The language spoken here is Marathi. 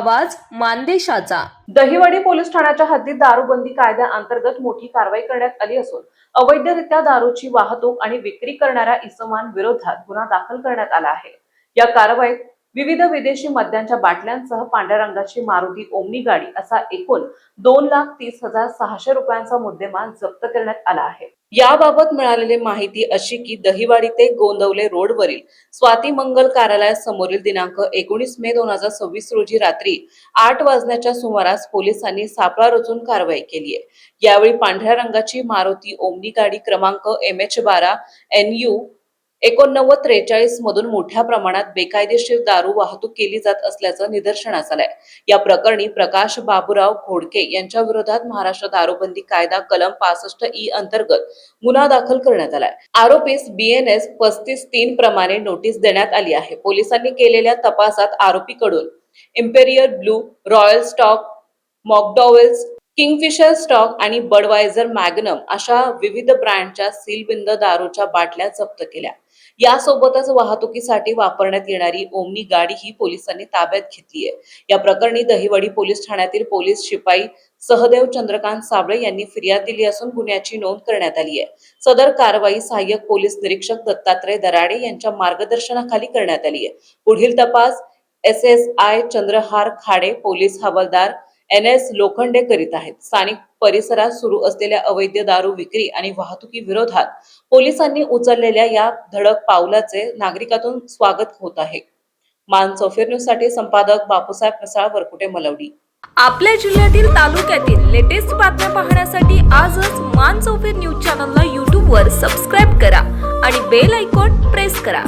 आवाज मानदेशाचा। दहिवडी पोलीस ठाण्याच्या हद्दीत दारूबंदी कायद्याअंतर्गत मोठी कारवाई करण्यात आली असून अवैधरित्या दारूची वाहतूक आणि विक्री करणाऱ्या इसमांविरोधात गुन्हा दाखल करण्यात आला आहे। या कारवाईत विविध विदेशी मद्यांच्या बाटल्यांसह पांढऱ्या रंगाची मारुती ओमनी गाडी असा एकूण 2,30,600 रुपयांचा मुद्देमाल जप्त करण्यात आला आहे। याबाबत मिळालेली माहिती अशी की दहिवडी ते गोंदवले रोडवरील स्वाती मंगल कार्यालयासमोरील दिनांक 19 मे 2026 रोजी रात्री 8 वाजण्याच्या सुमारास पोलिसांनी सापळा रचून कारवाई केली आहे। यावेळी पांढऱ्या रंगाची मारुती ओमनी गाडी क्रमांक MH12 NU 8943 मधून मोठ्या प्रमाणात बेकायदेशीर दारू वाहतूक केली जात असल्याचं निदर्शनास आलंय। या प्रकरणी प्रकाश बाबूराव घोडके यांच्या विरोधात महाराष्ट्र दारूबंदी कायदा कलम 65E अंतर्गत गुन्हा दाखल करण्यात आलाय। आरोपीस BNS 35(3) प्रमाणे नोटीस देण्यात आली आहे। पोलिसांनी केलेल्या तपासात आरोपीकडून Imperial Blue, Royal Stag, McDowell's, Kingfisher stock आणि बडवायझर मॅग्नम अशा विविध ब्रँडच्या सीलबंद दारूच्या बाटल्या जप्त केल्या। यासोबतच वाहतुकीसाठी वापरण्यात येणारी ओमनी गाडीही पोलिसांनी ताब्यात घेतली आहे। या प्रकरणी दहिवडी पोलीस ठाण्यातील पोलीस शिपाई सहदेव चंद्रकांत साबळे यांनी फिर्याद दिली असून गुन्ह्याची नोंद करण्यात आली आहे। सदर कारवाई सहाय्यक पोलीस निरीक्षक दत्तात्रय दराडे यांच्या मार्गदर्शनाखाली करण्यात आली आहे। पुढील तपास SSI चंद्रहार खाडे, पोलीस हवालदार NS लोखंडे करीत आहेत। स्थानिक परिसरात सुरू असलेल्या अवैध दारू विक्री आणि वाहतुकी विरोधात पोलिसांनी उचललेल्या या धडक पावलाचे नागरिकांतून स्वागत होत आहे। मानसोफर न्यूज साठी संपादक बापूसाहेब प्रसाद, वरकुटे, मलवडी। आपल्या जिल्ह्यातील तालुक्यातील लेटेस्ट बातम्या पाहण्यासाठी आजच मानसोफर न्यूज चॅनलला YouTube वर सबस्क्राइब करा आणि बेल आयकॉन प्रेस करा।